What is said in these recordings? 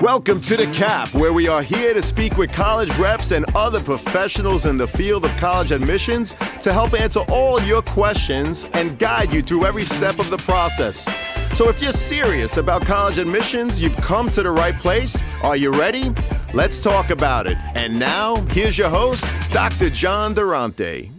Welcome to The Cap, where we are here to speak with college reps and other professionals in the field of college admissions to help answer all your questions and guide you through every step of the process. So if you're serious about college admissions, you've come to the right place. Are you ready? Let's talk about it. And now, here's your host, Dr. John Durante.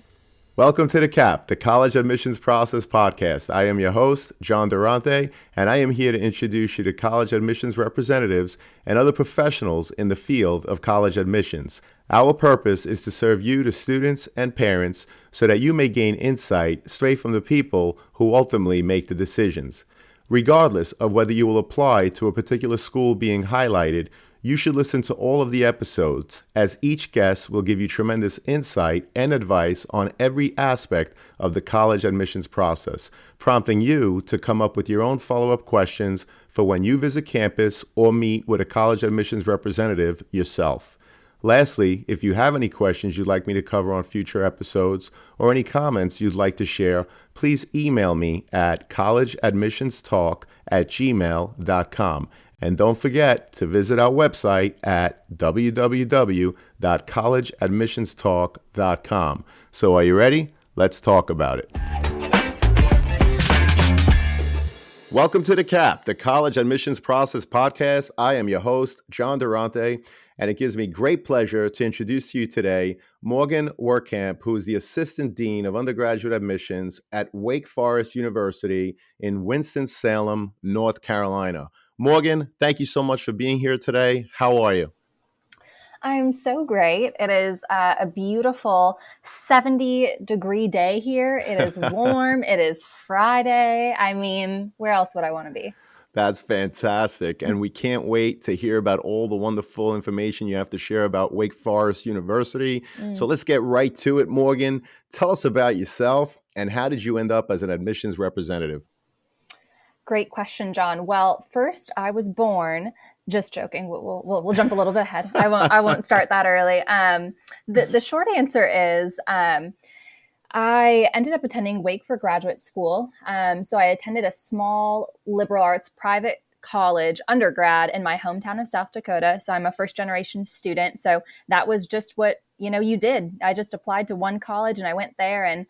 Welcome to The Cap, the College Admissions Process Podcast. I am your host, John Durante, and I am here to introduce you to college admissions representatives and other professionals in the field of college admissions. Our purpose is to serve you, the students and parents, so that you may gain insight straight from the people who ultimately make the decisions. Regardless of whether you will apply to a particular school being highlighted, you should listen to all of the episodes, as each guest will give you tremendous insight and advice on every aspect of the college admissions process, prompting you to come up with your own follow-up questions for when you visit campus or meet with a college admissions representative yourself. Lastly, if you have any questions you'd like me to cover on future episodes or any comments you'd like to share, please email me at collegeadmissionstalk@gmail.com. And don't forget to visit our website at www.collegeadmissionstalk.com. So are you ready? Let's talk about it. Welcome to The Cap, the College Admissions Process Podcast. I am your host, John Durante, and it gives me great pleasure to introduce to you today Morgan Wehrkamp, who is the Assistant Dean of Undergraduate Admissions at Wake Forest University in Winston-Salem, North Carolina. Morgan, thank you so much for being here today. How are you? I'm so great. It is a beautiful 70-degree day here. It is warm. It is Friday. I mean, where else would I want to be? That's fantastic. And we can't wait to hear about all the wonderful information you have to share about Wake Forest University. So let's get right to it, Morgan. Tell us about yourself and how did you end up as an admissions representative? Great question, John. Well, first, I was born. Just joking. We'll jump a little bit ahead. I won't start that early. The short answer is I ended up attending Wake for graduate school. So I attended a small liberal arts private college undergrad in my hometown of South Dakota. So I'm a first generation student. So that was just what you did. I just applied to one college and I went there and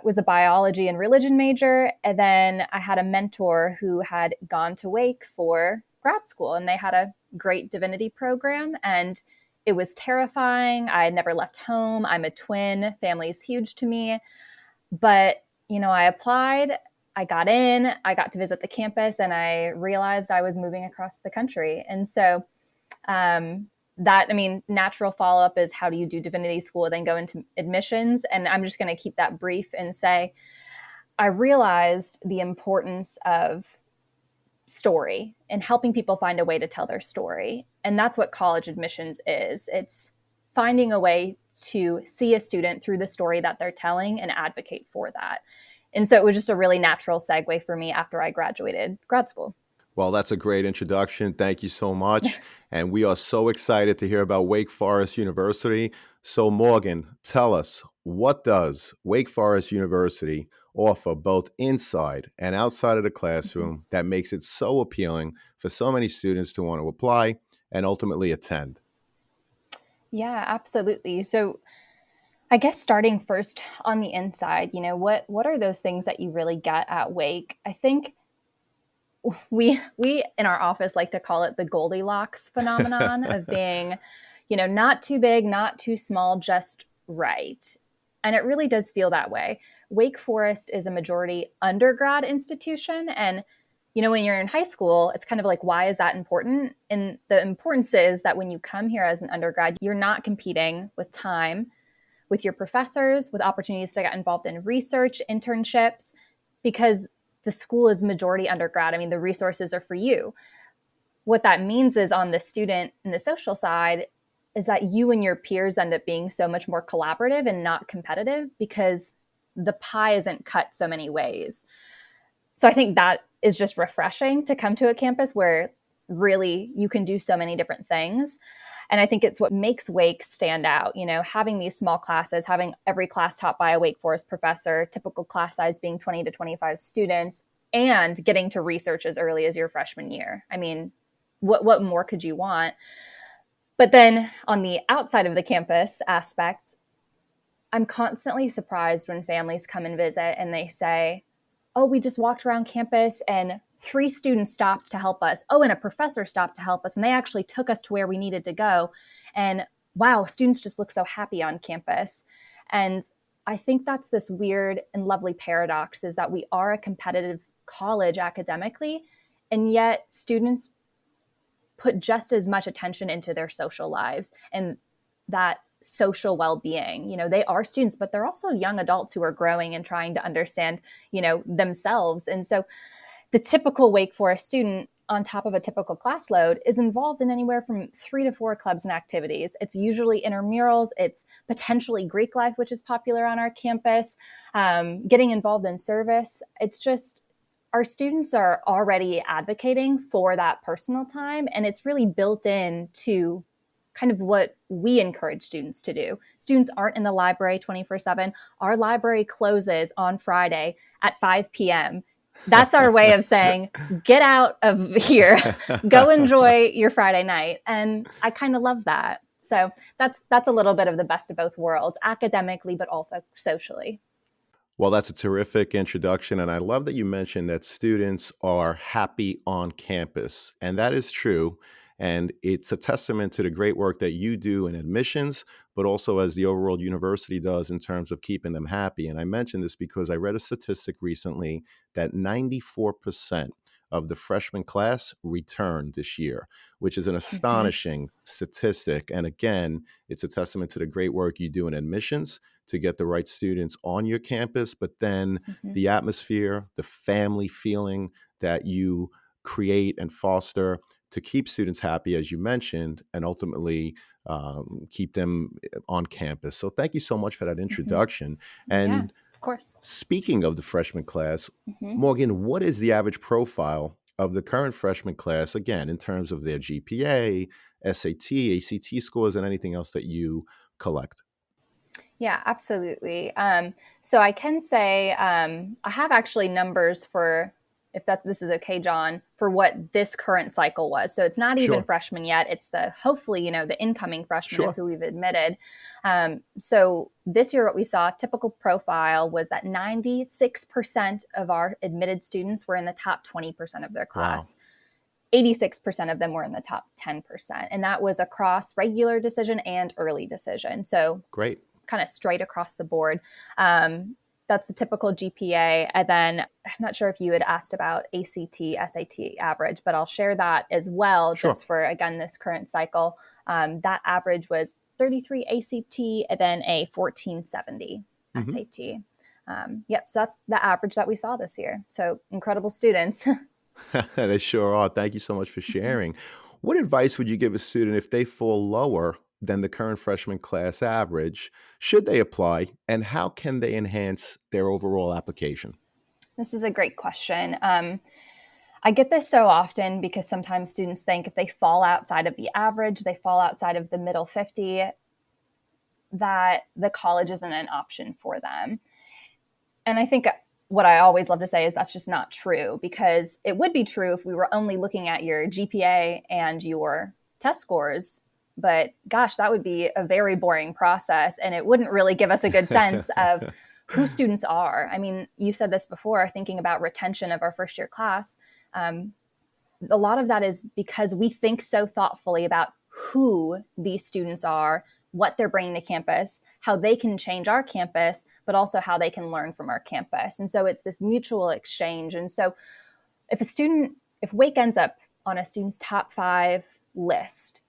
was a biology and religion major. And then I had a mentor who had gone to Wake for grad school and they had a great divinity program and it was terrifying. I had never left home. I'm a twin. Family is huge to me. But, I applied, I got in, I got to visit the campus and I realized I was moving across the country. And so natural follow-up is how do you do divinity school, then go into admissions. And I'm just going to keep that brief and say, I realized the importance of story and helping people find a way to tell their story. And that's what college admissions is. It's finding a way to see a student through the story that they're telling and advocate for that. And so it was just a really natural segue for me after I graduated grad school. Well, that's a great introduction. Thank you so much. And we are so excited to hear about Wake Forest University. So Morgan, tell us, what does Wake Forest University offer both inside and outside of the classroom that makes it so appealing for so many students to want to apply and ultimately attend? Yeah, absolutely. So I guess starting first on the inside, what are those things that you really get at Wake? I think we in our office like to call it the Goldilocks phenomenon of being, not too big, not too small, just right. And it really does feel that way. Wake Forest is a majority undergrad institution. And, when you're in high school, it's kind of like, why is that important? And the importance is that when you come here as an undergrad, you're not competing with time, with your professors, with opportunities to get involved in research, internships, because the school is majority undergrad. I mean, the resources are for you. What that means is on the student and the social side is that you and your peers end up being so much more collaborative and not competitive because the pie isn't cut so many ways. So I think that is just refreshing to come to a campus where really you can do so many different things. And I think it's what makes Wake stand out, having these small classes, having every class taught by a Wake Forest professor, typical class size being 20 to 25 students, and getting to research as early as your freshman year. I mean, what more could you want? But then on the outside of the campus aspect, I'm constantly surprised when families come and visit and they say, oh, we just walked around campus and 3 students stopped to help us. Oh, and a professor stopped to help us. And they actually took us to where we needed to go. And wow, students just look so happy on campus. And I think that's this weird and lovely paradox, is that we are a competitive college academically, and yet students put just as much attention into their social lives and that social well-being. They are students, but they're also young adults who are growing and trying to understand, themselves. And so the typical Wake Forest student, on top of a typical class load, is involved in anywhere from 3 to 4 clubs and activities. It's usually intramurals. It's potentially Greek life, which is popular on our campus, getting involved in service. It's just, our students are already advocating for that personal time, and it's really built in to kind of what we encourage students to do. Students aren't in the library 24/7. Our library closes on Friday at 5 p.m. That's our way of saying, get out of here, go enjoy your Friday night. And I kind of love that. So that's a little bit of the best of both worlds, academically, but also socially. Well, that's a terrific introduction. And I love that you mentioned that students are happy on campus. And that is true. And it's a testament to the great work that you do in admissions, but also as the overall university does in terms of keeping them happy. And I mention this because I read a statistic recently that 94% of the freshman class returned this year, which is an Mm-hmm. astonishing statistic. And again, it's a testament to the great work you do in admissions to get the right students on your campus, but then Mm-hmm. the atmosphere, the family feeling that you create and foster to keep students happy, as you mentioned, and ultimately keep them on campus. So thank you so much for that Mm-hmm. introduction. Yeah, And of course. speaking of the freshman class, Mm-hmm. Morgan, what is the average profile of the current freshman class, again, in terms of their GPA, SAT, ACT scores, and anything else that you collect? Yeah, absolutely. So I can say I have actually numbers for, if this is okay, John, for what this current cycle was. So it's not even Sure, freshmen yet. It's hopefully, the incoming freshmen of sure. who we've admitted. So this year, what we saw, typical profile was that 96% of our admitted students were in the top 20% of their Wow. class. 86% of them were in the top 10%. And that was across regular decision and early decision. So Great. kind of straight across the board. That's the typical GPA. And then I'm not sure if you had asked about ACT, SAT average, but I'll share that as well, Sure. just for, again, this current cycle. That average was 33 ACT and then a 1470 Hmm. SAT. Yep, so that's the average that we saw this year. So incredible students. They sure are. Thank you so much for sharing. What advice would you give a student if they fall lower than the current freshman class average? Should they apply, and how can they enhance their overall application? This is a great question. I get this so often because sometimes students think if they fall outside of the average, they fall outside of the middle 50, that the college isn't an option for them. And I think what I always love to say is that's just not true, because it would be true if we were only looking at your GPA and your test scores. But gosh, that would be a very boring process, and it wouldn't really give us a good sense of who students are. I mean, you said this before, thinking about retention of our first year class. Um, a lot of that is because we think so thoughtfully about who these students are, what they're bringing to campus, how they can change our campus, but also how they can learn from our campus. And so it's this mutual exchange. And so if Wake ends up on a student's top 5 list,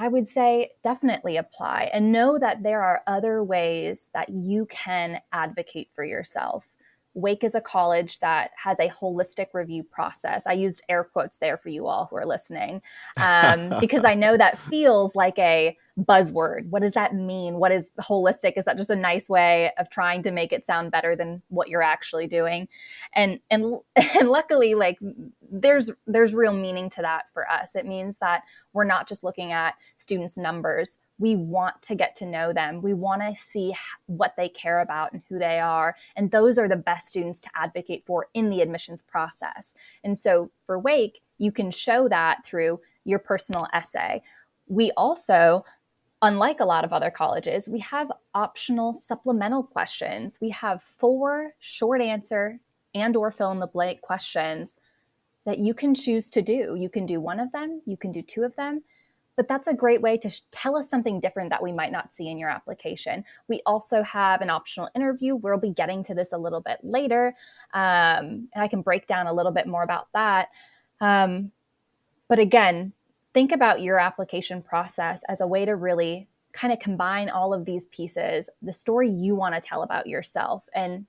I would say definitely apply and know that there are other ways that you can advocate for yourself. Wake is a college that has a holistic review process. I used air quotes there for you all who are listening, because I know that feels like a buzzword. What does that mean? What is holistic? Is that just a nice way of trying to make it sound better than what you're actually doing? And and luckily, like, there's real meaning to that for us. It means that we're not just looking at students' numbers. We want to get to know them. We want to see what they care about and who they are. And those are the best students to advocate for in the admissions process. And so for Wake, you can show that through your personal essay. We also, unlike a lot of other colleges, we have optional supplemental questions. We have 4 short answer and or fill in the blank questions that you can choose to do. You can do one of them, you can do 2 of them, but that's a great way to tell us something different that we might not see in your application. We also have an optional interview. We'll be getting to this a little bit later, and I can break down a little bit more about that. But again, think about your application process as a way to really kind of combine all of these pieces, the story you want to tell about yourself, and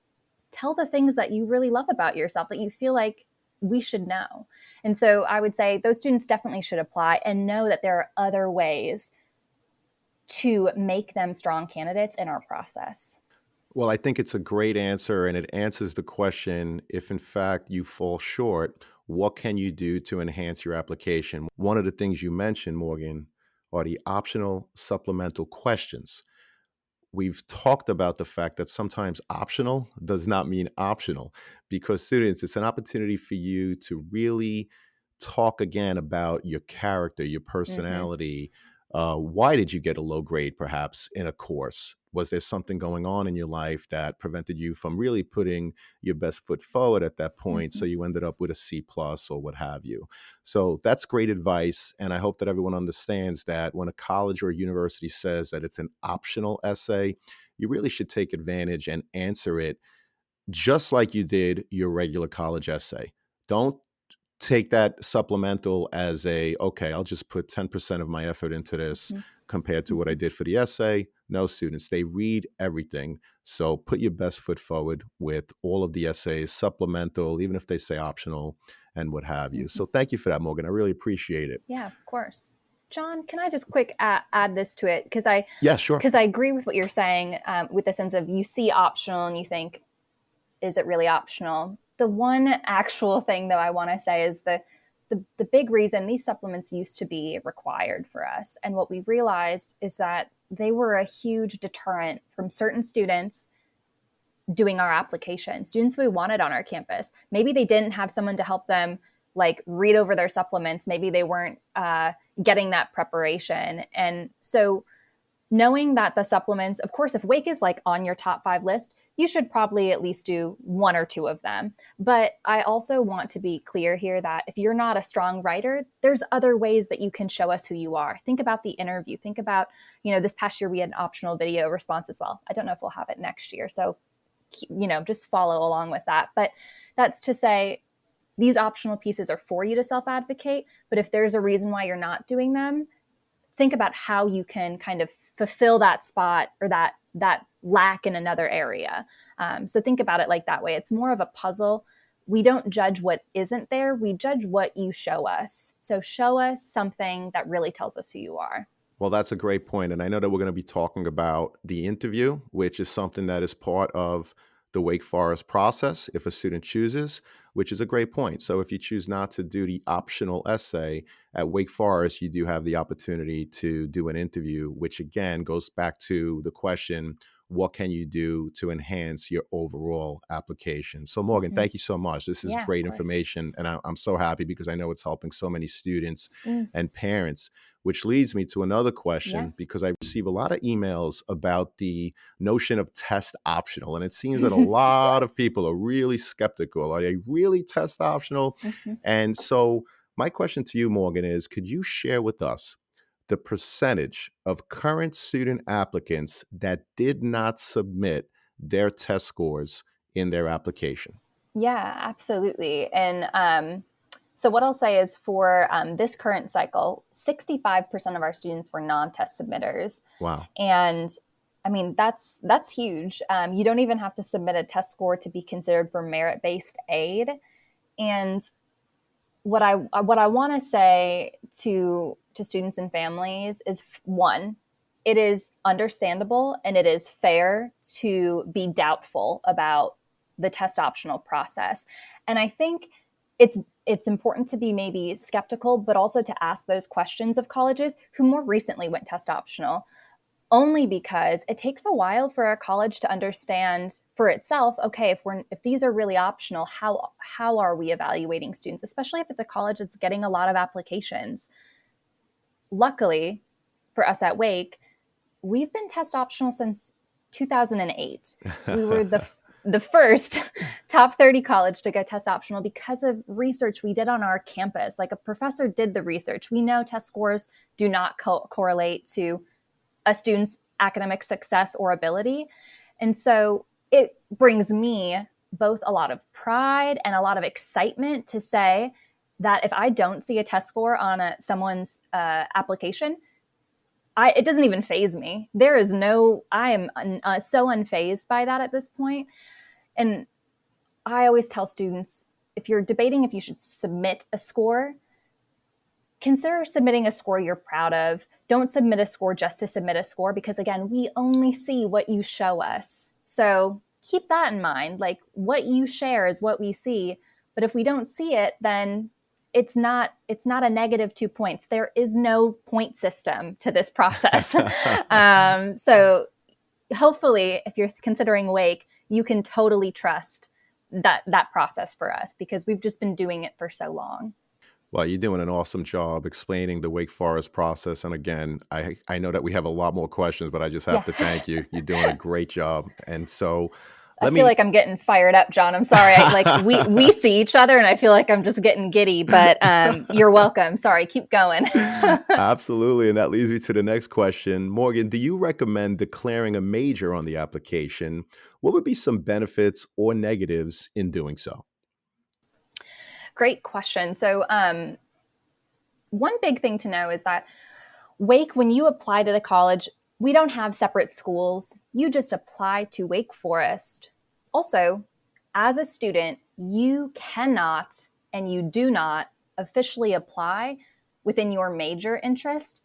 tell the things that you really love about yourself that you feel like we should know. And so I would say those students definitely should apply and know that there are other ways to make them strong candidates in our process. Well, I think it's a great answer, and it answers the question, if in fact you fall short, what can you do to enhance your application? One of the things you mentioned, Morgan, are the optional supplemental questions. We've talked about the fact that sometimes optional does not mean optional, because students, it's an opportunity for you to really talk again about your character, your Mm-hmm. personality. Why did you get a low grade perhaps in a course? Was there something going on in your life that prevented you from really putting your best foot forward at that point? Mm-hmm. So you ended up with a C plus or what have you. So that's great advice. And I hope that everyone understands that when a college or a university says that it's an optional essay, you really should take advantage and answer it just like you did your regular college essay. Don't take that supplemental as a, okay, I'll just put 10% of my effort into this compared to what I Mm-hmm. did for the essay. No, students, they read everything. So put your best foot forward with all of the essays, supplemental, even if they say optional and what have you. Mm-hmm. So thank you for that, Morgan. I really appreciate it. Yeah, of course. John, can I just quick add this to it? Because I Yeah, sure. because I agree with what you're saying, with the sense of you see optional and you think, is it really optional? The one actual thing, though, I want to say is the big reason these supplements used to be required for us. And what we realized is that they were a huge deterrent from certain students doing our application, students we wanted on our campus. Maybe they didn't have someone to help them like read over their supplements. Maybe they weren't getting that preparation. And so knowing that the supplements, of course, if Wake is like on your top 5 list, you should probably at least do 1 or 2 of them. But I also want to be clear here that if you're not a strong writer, there's other ways that you can show us who you are. Think about the interview. Think about, this past year we had an optional video response as well. I don't know if we'll have it next year. So, just follow along with that. But that's to say, these optional pieces are for you to self-advocate. But if there's a reason why you're not doing them, think about how you can kind of fulfill that spot or that lack in another area. So think about it like that way. It's more of a puzzle. We don't judge what isn't there. We judge what you show us. So show us something that really tells us who you are. Well, that's a great point. And I know that we're going to be talking about the interview, which is something that is part of the Wake Forest process if a student chooses, which is a great point. So if you choose not to do the optional essay at Wake Forest, you do have the opportunity to do an interview, which again goes back to the question, what can you do to enhance your overall application? So Morgan, Mm-hmm. thank you so much. This is Yeah, of great course. information. And I'm so happy because I know it's helping so many students Mm, and parents, which leads me to another yeah. question because I receive a lot of emails about the notion of test optional. And it seems that a lot of people are really skeptical. Are they really test optional? Mm-hmm. And so, my question to you, Morgan, is could you share with us the percentage of current student applicants that did not submit their test scores in their application? Yeah, absolutely. And so, what I'll say is for this current cycle, 65% of our students were non-test submitters, Wow. and I mean that's huge. You don't even have to submit a test score to be considered for merit-based aid. And what I want to say to students and families is, one, it is understandable and it is fair to be doubtful about the test optional process. And I think it's it's important to be maybe skeptical, but also to ask those questions of colleges who more recently went test optional, only because it takes a while for a college to understand for itself, okay, if these are really optional, how are we evaluating students, especially if it's a college that's getting a lot of applications. Luckily for us at Wake, we've been test optional since 2008. We were the first top 30 college to go test optional because of research we did on our campus. Like, a professor did the research. We know test scores do not correlate to a student's academic success or ability. And so it brings me both a lot of pride and a lot of excitement to say that if I don't see a test score on someone's application, it doesn't even faze me. I am so unfazed by that at this point. And I always tell students, if you're debating if you should submit a score, consider submitting a score you're proud of. Don't submit a score just to submit a score, because again, we only see what you show us. So keep that in mind. Like, what you share is what we see. But if we don't see it, then it's not a negative 2 points. There is no point system to this process. So hopefully, if you're considering Wake, you can totally trust that process for us, because we've just been doing it for so long. Well, you're doing an awesome job explaining the Wake Forest process. And again, I know that we have a lot more questions, but I just have Yeah. to thank you. You're doing a great job. And so I let feel me like I'm getting fired up, John. I'm sorry. We see each other, and I feel like I'm just getting giddy. But you're welcome. Sorry, keep going. absolutely. And that leads me to the next question. Morgan, do you recommend declaring a major on the application? What would be some benefits or negatives in doing so? Great question. So one big thing to know is that Wake, when you apply to the college, we don't have separate schools. You just apply to Wake Forest. Also, as a student, you cannot and you do not officially apply within your major interest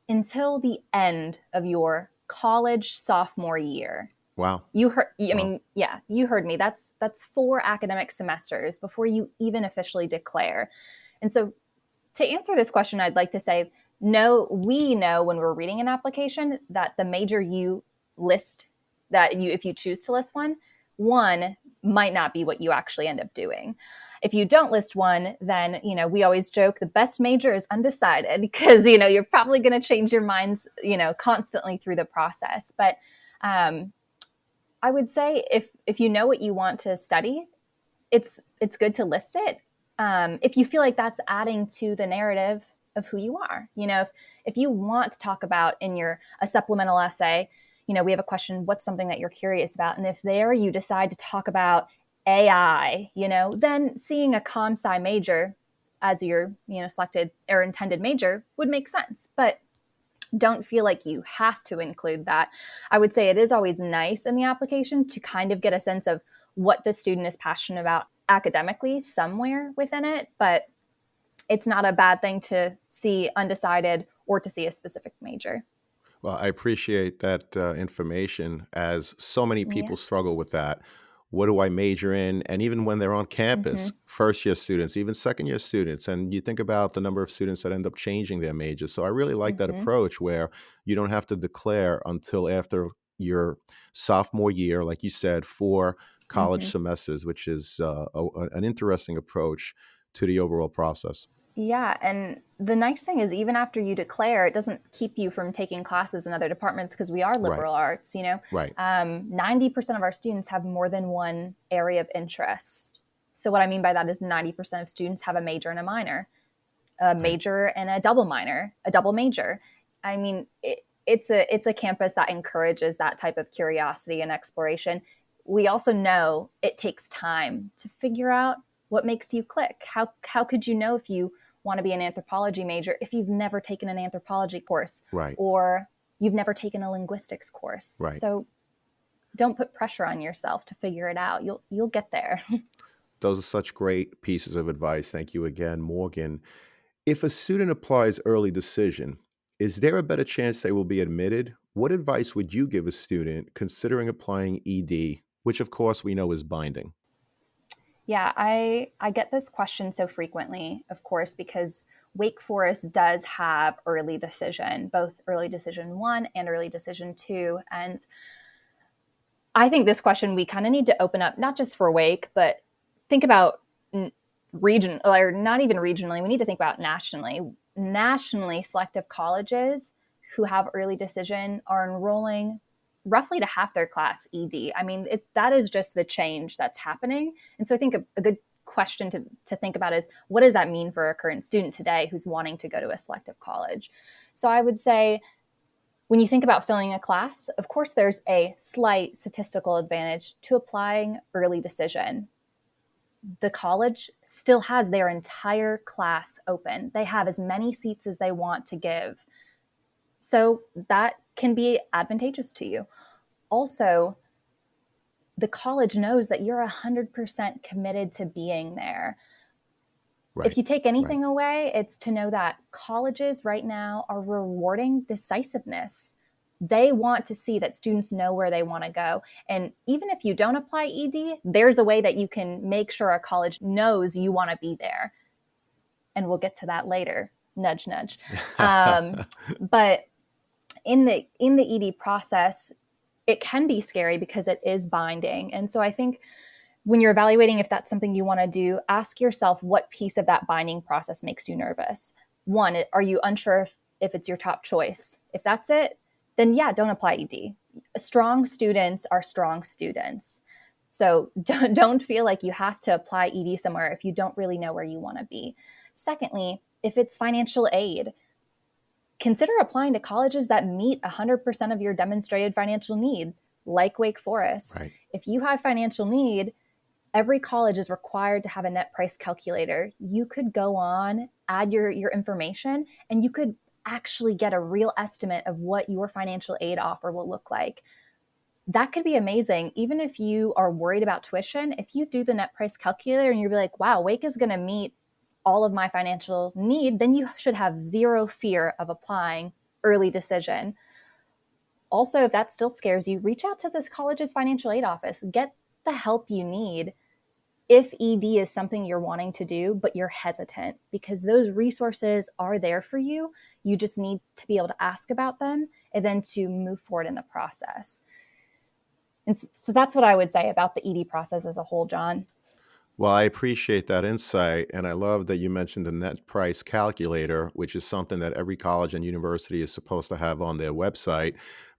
until the end of your college sophomore year. Wow. You heard, I Wow. mean, yeah, you heard me. That's 4 academic semesters before you even officially declare. And so, to answer this question, I'd like to say, no, we know when we're reading an application that the major you list, if you choose to list one might not be what you actually end up doing. If you don't list one, then, we always joke the best major is undecided, because, you're probably going to change your minds, constantly through the process. But I would say if you know what you want to study, it's good to list it. If you feel like that's adding to the narrative of who you are, if you want to talk about in a supplemental essay, we have a question, what's something that you're curious about? And if there you decide to talk about AI, then seeing a comp-sci major as your, selected or intended major would make sense. But don't feel like you have to include that. I would say it is always nice in the application to kind of get a sense of what the student is passionate about academically somewhere within it, but it's not a bad thing to see undecided or to see a specific major. Well, I appreciate that information, as so many Yeah. people struggle with that. What do I major in? And even when they're on Mm-hmm. campus, first year students, even second year students, and you think about the number of students that end up changing their majors. So I really like that Mm-hmm. approach where you don't have to declare until after your sophomore year, like you said, 4 college Mm-hmm. semesters, which is an interesting approach to the overall process. Yeah, and the nice thing is, even after you declare, it doesn't keep you from taking classes in other departments, because we are Right, liberal arts. right. 90% of our students have more than one area of interest. So what I mean by that is 90% of students have a major and a minor, a Right. major and a double minor, a double major. I mean, it's a campus that encourages that type of curiosity and exploration. We also know it takes time to figure out what makes you click. How could you know if you want to be an anthropology major if you've never taken an anthropology course, Right, or you've never taken a linguistics course? right. So don't put pressure on yourself to figure it out. You'll get there. Those are such great pieces of advice. Thank you again, Morgan. If a student applies early decision, is there a better chance they will be admitted? What advice would you give a student considering applying ED, which of course we know is binding? Yeah, I get this question so frequently, of course, because Wake Forest does have early decision, both early decision 1 and early decision 2. And I think this question we kind of need to open up, not just for Wake, but think about region, or not even regionally. We need to think about nationally. Nationally, selective colleges who have early decision are enrolling roughly to half their class ED. I mean, that is just the change that's happening. And so I think a good question to think about is, what does that mean for a current student today who's wanting to go to a selective college? So I would say, when you think about filling a class, of course, there's a slight statistical advantage to applying early decision. The college still has their entire class open. They have as many seats as they want to give. So that can be advantageous to you. Also, the college knows that you're 100% committed to being there. Right. If you take anything away, it's to know that colleges right now are rewarding decisiveness. They want to see that students know where they want to go. And even if you don't apply ED, there's a way that you can make sure a college knows you want to be there. And we'll get to that later. Nudge, nudge. But in the ED process, it can be scary because it is binding. And so I think when you're evaluating if that's something you want to do, ask yourself what piece of that binding process makes you nervous. One, are you unsure if it's your top choice? If that's it, then yeah, don't apply ED. Strong students are strong students. So don't feel like you have to apply ED somewhere if you don't really know where you want to be. Secondly, if it's financial aid, consider applying to colleges that meet 100% of your demonstrated financial need, like Wake Forest. Right. If you have financial need, every college is required to have a net price calculator. You could go on, add your information, and you could actually get a real estimate of what your financial aid offer will look like. That could be amazing. Even if you are worried about tuition, if you do the net price calculator and you're like, wow, Wake is going to meet all of my financial need, then you should have zero fear of applying early decision. Also, if that still scares you, reach out to this college's financial aid office. Get the help you need if ED is something you're wanting to do, but you're hesitant, because those resources are there for you. You just need to be able to ask about them and then to move forward in the process. And so that's what I would say about the ED process as a whole, John. Well, I appreciate that insight, and I love that you mentioned the net price calculator, which is something that every college and university is supposed to have on their website.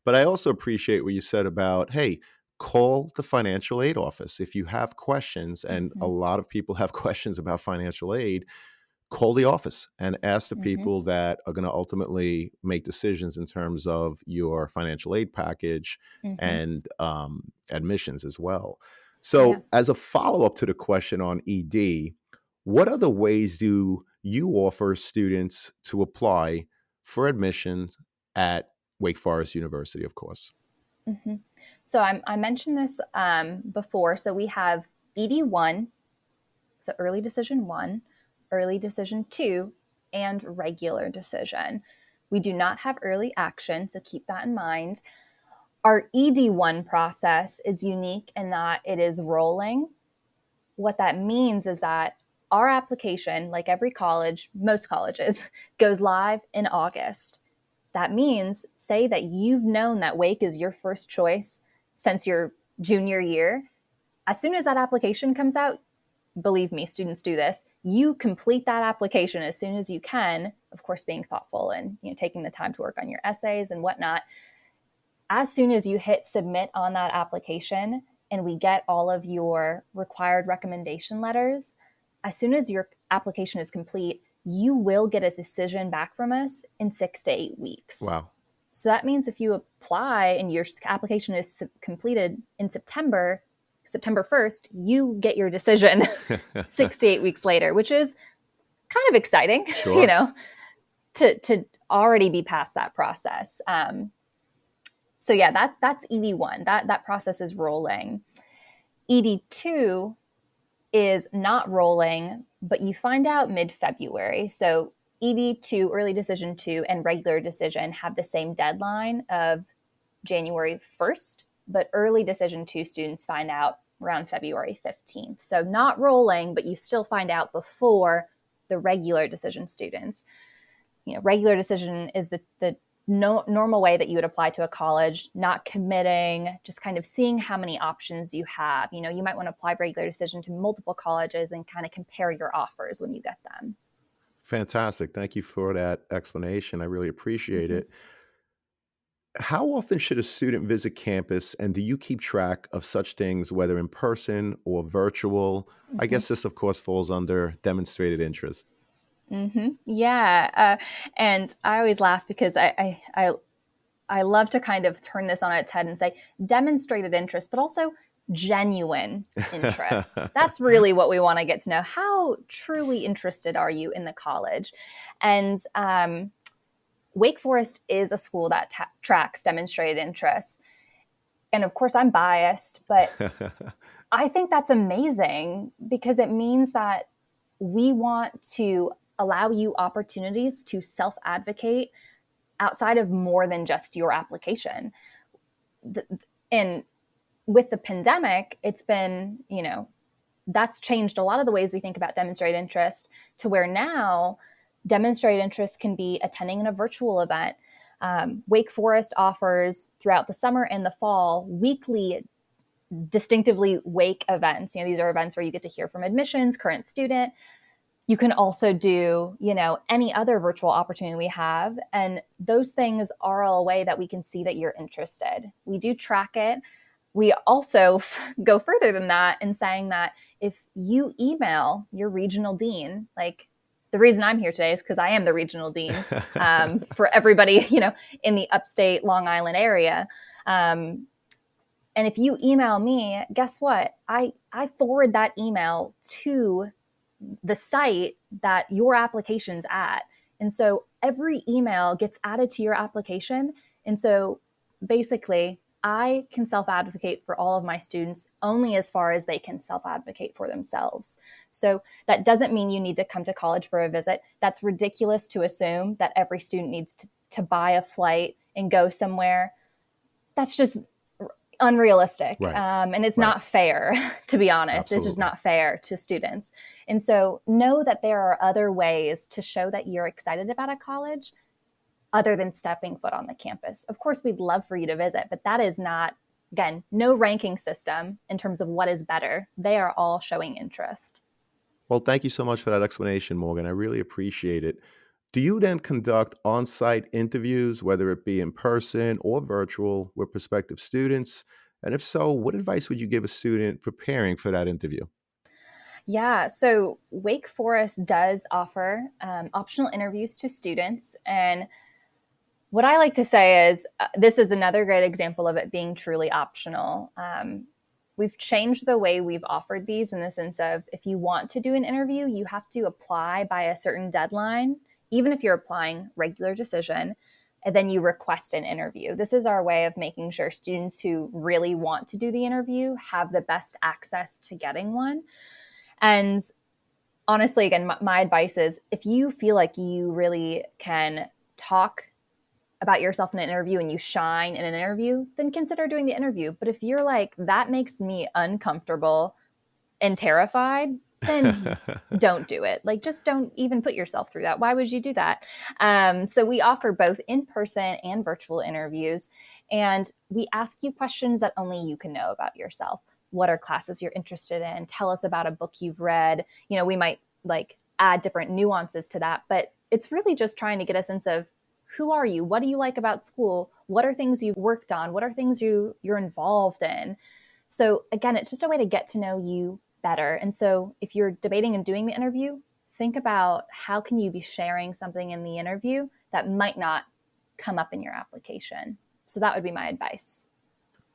But I also appreciate what you said about, hey, call the financial aid office if you have questions, and a Mm-hmm. lot of people have questions about financial aid. Call the office and ask the Mm-hmm. people that are going to ultimately make decisions in terms of your financial aid package Mm-hmm. and admissions as well. Yeah. So, as a follow up to the question on ED, what other ways do you offer students to apply for admissions at Wake Forest University, of course? Mm-hmm. So I mentioned this before. So we have ED1, so early decision 1, early decision 2, and regular decision. We do not have early action, so keep that in mind. Our ED1 process is unique in that it is rolling. What that means is that our application, like every college, most colleges, goes live in August. That means, say that you've known that Wake is your first choice since your junior year. As soon as that application comes out, believe me, students do this, you complete that application as soon as you can, of course, being thoughtful and taking the time to work on your essays and whatnot. As soon as you hit submit on that application and we get all of your required recommendation letters, as soon as your application is complete, you will get a decision back from us in 6 to 8 weeks. Wow. So that means if you apply and your application is completed in September 1st, you get your decision 6 to 8 weeks later, which is kind of exciting, Sure. to already be past that process. So yeah, that's ED1. That process is rolling. ED2 is not rolling, but you find out mid-February. So ED2, early decision 2, and regular decision have the same deadline of January 1st, but early decision 2 students find out around February 15th. So not rolling, but you still find out before the regular decision students. Regular decision is the normal way that you would apply to a college, not committing, just kind of seeing how many options you have. You might want to apply regular decision to multiple colleges and kind of compare your offers when you get them. Fantastic. Thank you for that explanation. I really appreciate Mm-hmm. it. How often should a student visit campus, and do you keep track of such things, whether in person or virtual? I Mm-hmm. guess this, of course, falls under demonstrated interest. Mm-hmm. Yeah. And I always laugh because I love to kind of turn this on its head and say demonstrated interest, but also genuine interest. That's really what we want to get to know. How truly interested are you in the college? And Wake Forest is a school that tracks demonstrated interest. And of course, I'm biased, but I think that's amazing because it means that we want to allow you opportunities to self advocate outside of more than just your application. And with the pandemic, it's been, that's changed a lot of the ways we think about demonstrated interest to where now demonstrated interest can be attending in a virtual event. Wake Forest offers throughout the summer and the fall weekly distinctively Wake events. These are events where you get to hear from admissions, current student. You can also do, any other virtual opportunity we have. And those things are a way that we can see that you're interested. We do track it. We also go further than that in saying that if you email your regional dean, like the reason I'm here today is because I am the regional dean for everybody, in the upstate Long Island area. And if you email me, guess what? I forward that email to the site that your application's at. And so every email gets added to your application. And so basically, I can self-advocate for all of my students only as far as they can self-advocate for themselves. So that doesn't mean you need to come to college for a visit. That's ridiculous to assume that every student needs to buy a flight and go somewhere. That's just unrealistic. Right. And it's Right. not fair, to be honest. It's just Absolutely. not fair to students. And so know that there are other ways to show that you're excited about a college other than stepping foot on the campus. Of course, we'd love for you to visit, but that is not, again, no ranking system in terms of what is better. They are all showing interest. Well, thank you so much for that explanation, Morgan. I really appreciate it. Do you then conduct on site interviews, whether it be in person or virtual, with prospective students? And if so, what advice would you give a student preparing for that interview? Yeah, so Wake Forest does offer optional interviews to students. And what I like to say is this is another great example of it being truly optional. We've changed the way we've offered these in the sense of if you want to do an interview, you have to apply by a certain deadline, even if you're applying regular decision, and then you request an interview. This is our way of making sure students who really want to do the interview have the best access to getting one. And honestly, again, my advice is if you feel like you really can talk about yourself in an interview and you shine in an interview, then consider doing the interview. But if you're like, that makes me uncomfortable and terrified, then don't do it. Like, just don't even put yourself through that. Why would you do that? So we offer both in-person and virtual interviews, and we ask you questions that only you can know about yourself. What are classes you're interested in? Tell us about a book you've read. We might like add different nuances to that, but it's really just trying to get a sense of who are you? What do you like about school? What are things you've worked on? What are things you're involved in? So again, it's just a way to get to know you better. And so if you're debating and doing the interview, think about how can you be sharing something in the interview that might not come up in your application. So that would be my advice.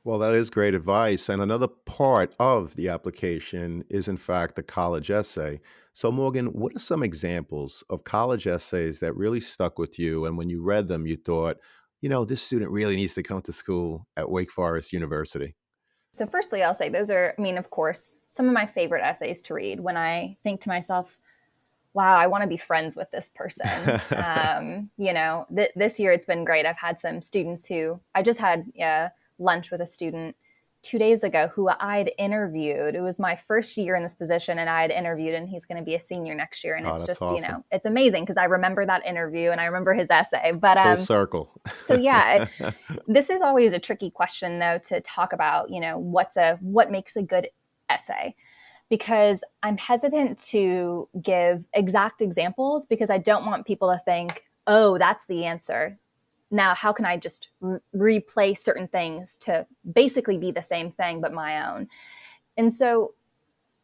Well, that is great advice. And another part of the application is, in fact, the college essay. So, Morgan, what are some examples of college essays that really stuck with you? And when you read them, you thought, this student really needs to come to school at Wake Forest University? So firstly, I'll say those are, of course, some of my favorite essays to read when I think to myself, wow, I want to be friends with this person. This year it's been great. I've had some students who I just had lunch with a student 2 days ago who I'd interviewed. It was my first year in this position, and I had interviewed, and he's going to be a senior next year. And Oh, it's that's just, awesome. it's amazing because I remember that interview and I remember his essay. But Full circle. so yeah, this is always a tricky question though to talk about. What makes a good essay? Because I'm hesitant to give exact examples because I don't want people to think, oh, that's the answer. Now, how can I just replay certain things to basically be the same thing, but my own? And so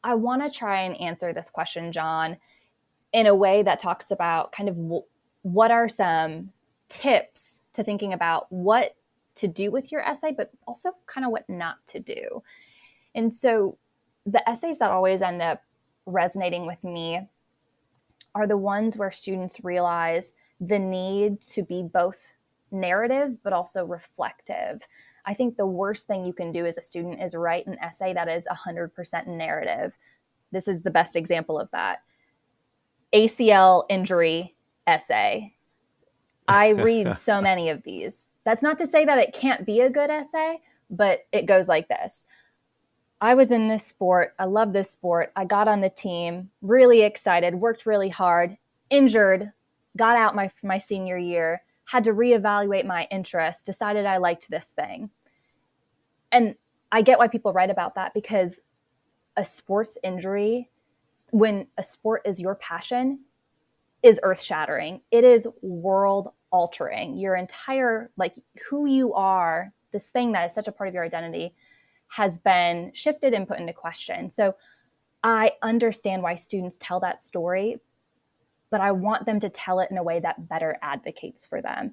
I want to try and answer this question, John, in a way that talks about kind of what are some tips to thinking about what to do with your essay, but also kind of what not to do. And so the essays that always end up resonating with me are the ones where students realize the need to be both narrative but also reflective. I think the worst thing you can do as a student is write an essay that is 100% narrative. This is the best example of that. ACL injury essay. I read so many of these. That's not to say that it can't be a good essay, but it goes like this. I was in this sport. I love this sport. I got on the team, really excited, worked really hard, injured, got out my senior year, had to reevaluate my interests, decided I liked this thing. And I get why people write about that because a sports injury, when a sport is your passion, is earth-shattering. It is world-altering. Your entire, who you are, this thing that is such a part of your identity, has been shifted and put into question. So I understand why students tell that story, but I want them to tell it in a way that better advocates for them.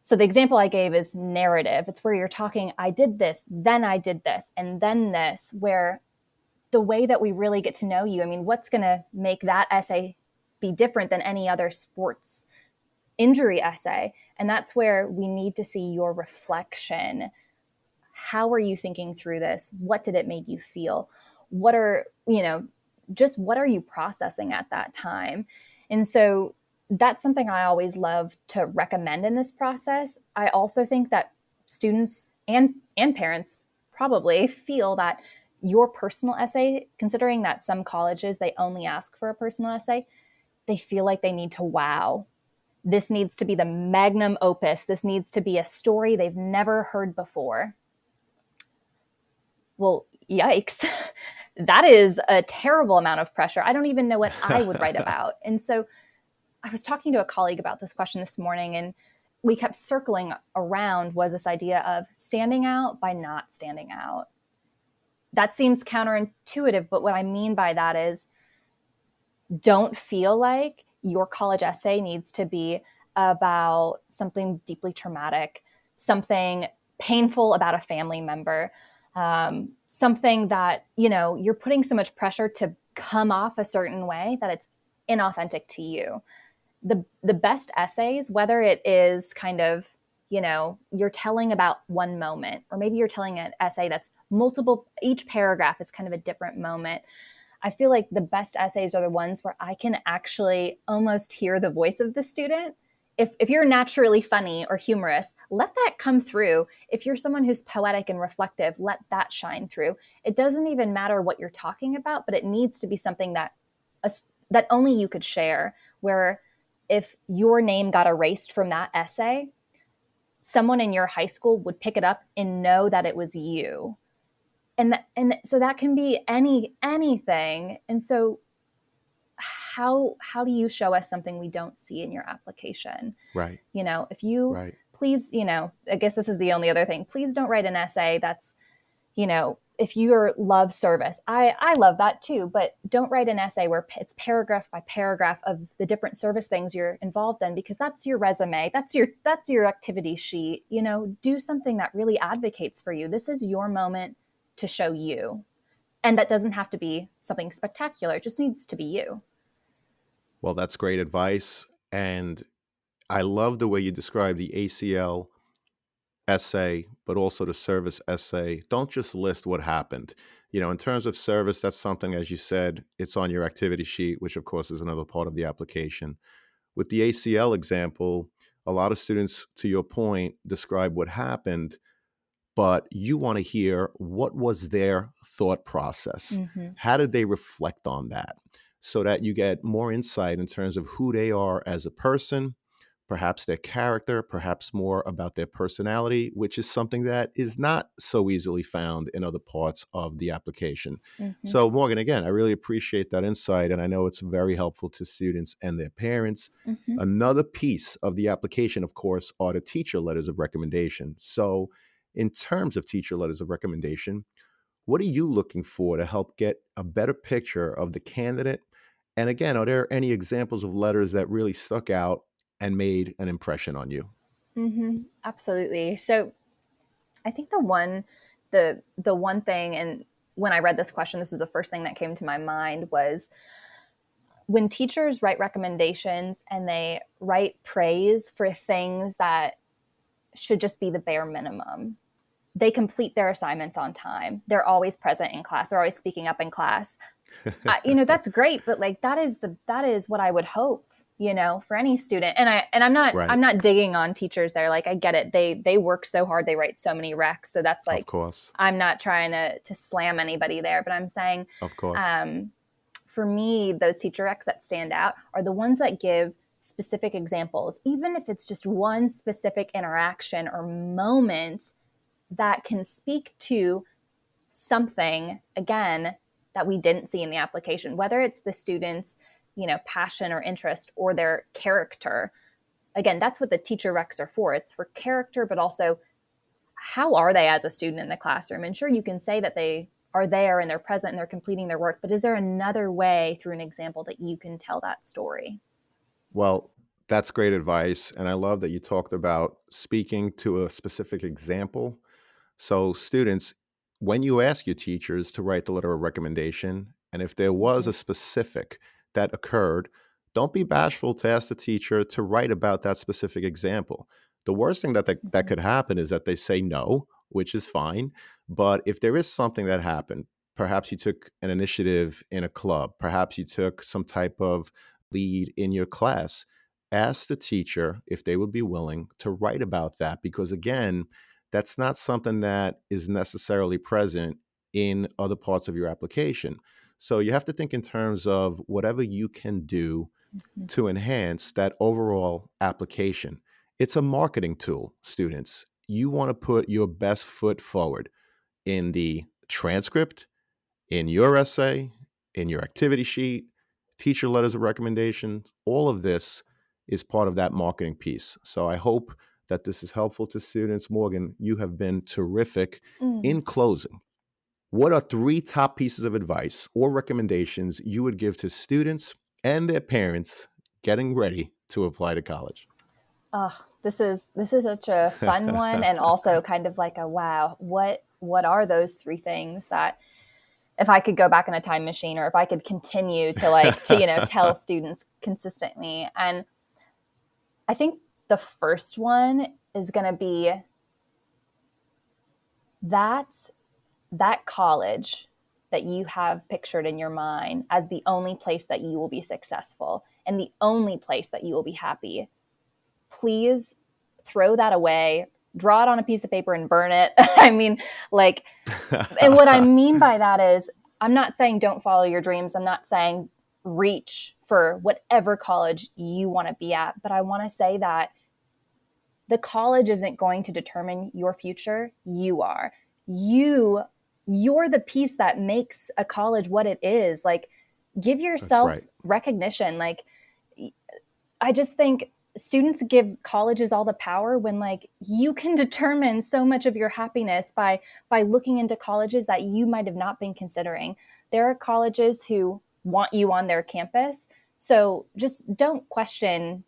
So the example I gave is narrative. It's where you're talking, I did this, then I did this, and then this, where the way that we really get to know you, what's going to make that essay be different than any other sports injury essay? And that's where we need to see your reflection. How are you thinking through this? What did it make you feel? What are you processing at that time? And so that's something I always love to recommend in this process. I also think that students and parents probably feel that your personal essay, considering that some colleges, they only ask for a personal essay, they feel like they need to wow. This needs to be the magnum opus. This needs to be a story they've never heard before. Well, yikes. That is a terrible amount of pressure. I don't even know what I would write about. And so I was talking to a colleague about this question this morning, and we kept circling around was this idea of standing out by not standing out. That seems counterintuitive, but what I mean by that is don't feel like your college essay needs to be about something deeply traumatic, something painful about a family member, something that, you're putting so much pressure to come off a certain way that it's inauthentic to you. The best essays, whether it is kind of, you're telling about one moment, or maybe you're telling an essay that's multiple, each paragraph is kind of a different moment. I feel like the best essays are the ones where I can actually almost hear the voice of the student. If you're naturally funny or humorous, let that come through. If you're someone who's poetic and reflective, let that shine through. It doesn't even matter what you're talking about, but it needs to be something that only you could share, where if your name got erased from that essay, someone in your high school would pick it up and know that it was you. And so that can be anything. And so how do you show us something we don't see in your application? Right. If you Right. please, I guess this is the only other thing. Please don't write an essay that's, if you love service, I love that too, but don't write an essay where it's paragraph by paragraph of the different service things you're involved in, because that's your resume. That's your activity sheet. Do something that really advocates for you. This is your moment to show you. And that doesn't have to be something spectacular. It just needs to be you. Well, that's great advice. And I love the way you describe the ACL essay, but also the service essay. Don't just list what happened. In terms of service, that's something, as you said, it's on your activity sheet, which of course is another part of the application. With the ACL example, a lot of students, to your point, describe what happened, but you want to hear what was their thought process. Hmm. How did they reflect on that? So that you get more insight in terms of who they are as a person, perhaps their character, perhaps more about their personality, which is something that is not so easily found in other parts of the application. Hmm. So, Morgan, again, I really appreciate that insight, and I know it's very helpful to students and their parents. Hmm. Another piece of the application, of course, are the teacher letters of recommendation. So, in terms of teacher letters of recommendation, what are you looking for to help get a better picture of the candidate? And again, are there any examples of letters that really stuck out and made an impression on you? Hmm. Absolutely. So I think the one thing, and when I read this question, this is the first thing that came to my mind, was when teachers write recommendations and they write praise for things that should just be the bare minimum. They complete their assignments on time. They're always present in class. They're always speaking up in class. That's great, but like that is what I would hope, for any student. And Right. I'm not digging on teachers there. Like I get it. They work so hard. They write so many recs. So that's Of like, course. I'm not trying to slam anybody there, but I'm saying, Of course. um, for me, those teacher recs that stand out are the ones that give specific examples, even if it's just one specific interaction or moment that can speak to something, again, that we didn't see in the application, whether it's the student's, passion or interest or their character. Again, that's what the teacher recs are for. It's for character, but also how are they as a student in the classroom? And sure, you can say that they are there and they're present and they're completing their work, but is there another way through an example that you can tell that story? Well, that's great advice. And I love that you talked about speaking to a specific example. So, students, when you ask your teachers to write the letter of recommendation, and if there was Mm-hmm. a specific that occurred, don't be bashful to ask the teacher to write about that specific example. The worst thing that Mm-hmm. could happen is that they say no, which is fine. But if there is something that happened, perhaps you took an initiative in a club, perhaps you took some type of lead in your class, ask the teacher if they would be willing to write about that. Because again, that's not something that is necessarily present in other parts of your application. So you have to think in terms of whatever you can do Mm-hmm. to enhance that overall application. It's a marketing tool, students. You want to put your best foot forward in the transcript, in your essay, in your activity sheet, teacher letters of recommendation. All of this is part of that marketing piece. So I hope that this is helpful to students. Morgan, you have been terrific. Mm. In closing, what are three top pieces of advice or recommendations you would give to students and their parents getting ready to apply to college? Oh, this is such a fun one, and also kind of like a wow. What are those three things that, if I could go back in a time machine, or if I could continue to tell students consistently? And I think the first one is going to be that that college that you have pictured in your mind as the only place that you will be successful and the only place that you will be happy. Please throw that away, draw it on a piece of paper and burn it. I mean, like, and what I mean by that is, I'm not saying don't follow your dreams. I'm not saying reach for whatever college you want to be at, but I want to say that the college isn't going to determine your future. You are. You you're the piece that makes a college what it is. Like, give That's yourself right. recognition. Like, I just think students give colleges all the power when, like, you can determine so much of your happiness by looking into colleges that you might have not been considering. There are colleges who want you on their campus. So just don't question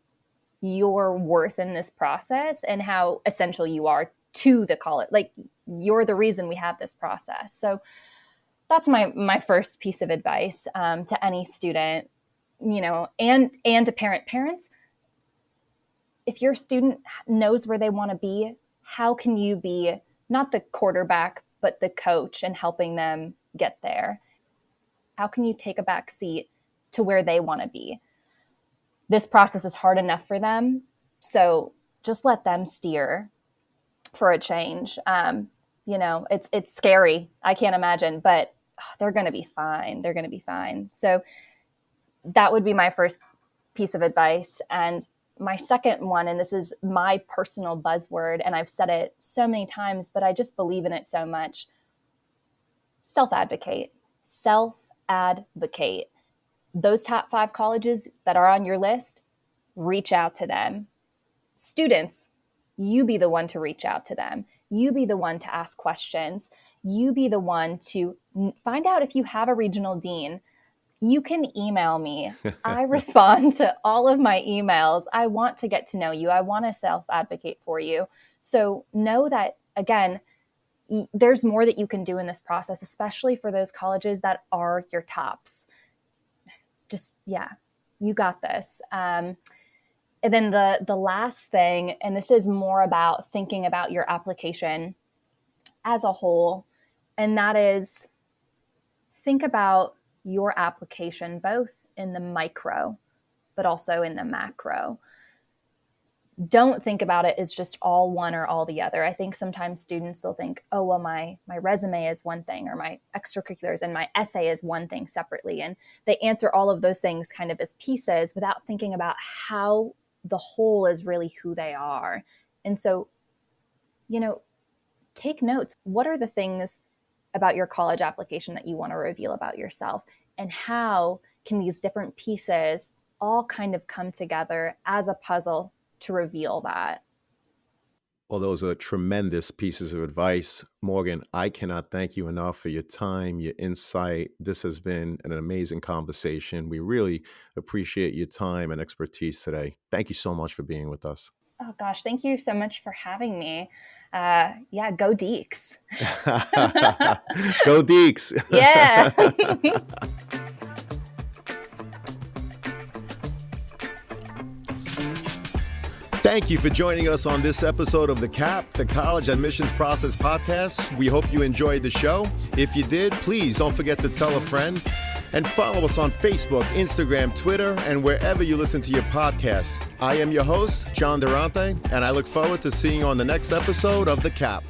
your worth in this process and how essential you are to the college. Like, you're the reason we have this process. So that's my first piece of advice, to any student, and to parents. If your student knows where they want to be, how can you be not the quarterback, but the coach and helping them get there? How can you take a back seat to where they want to be? This process is hard enough for them. So just let them steer for a change. it's scary. I can't imagine, but they're going to be fine. They're going to be fine. So that would be my first piece of advice. And my second one, and this is my personal buzzword, and I've said it so many times, but I just believe in it so much. Self-advocate. Self-advocate. Those top 5 colleges that are on your list, reach out to them. Students, you be the one to reach out to them. You be the one to ask questions. You be the one to find out if you have a regional dean. You can email me. I respond to all of my emails. I want to get to know you. I want to self-advocate for you. So know that, again, there's more that you can do in this process, especially for those colleges that are your tops. Just, you got this. And then the last thing, and this is more about thinking about your application as a whole, and that is think about your application both in the micro, but also in the macro. Don't think about it as just all one or all the other. I think sometimes students will think, oh, well, my resume is one thing, or my extracurriculars and my essay is one thing separately. And they answer all of those things kind of as pieces without thinking about how the whole is really who they are. And so, take notes. What are the things about your college application that you want to reveal about yourself? And how can these different pieces all kind of come together as a puzzle to reveal that? Well, those are tremendous pieces of advice. Morgan, I cannot thank you enough for your time, your insight. This has been an amazing conversation. We really appreciate your time and expertise today. Thank you so much for being with us. Oh, gosh, thank you so much for having me. Go Deeks. Go Deeks. Yeah. Thank you for joining us on this episode of The CAP, the College Admissions Process Podcast. We hope you enjoyed the show. If you did, please don't forget to tell a friend and follow us on Facebook, Instagram, Twitter, and wherever you listen to your podcasts. I am your host, John Durante, and I look forward to seeing you on the next episode of The CAP.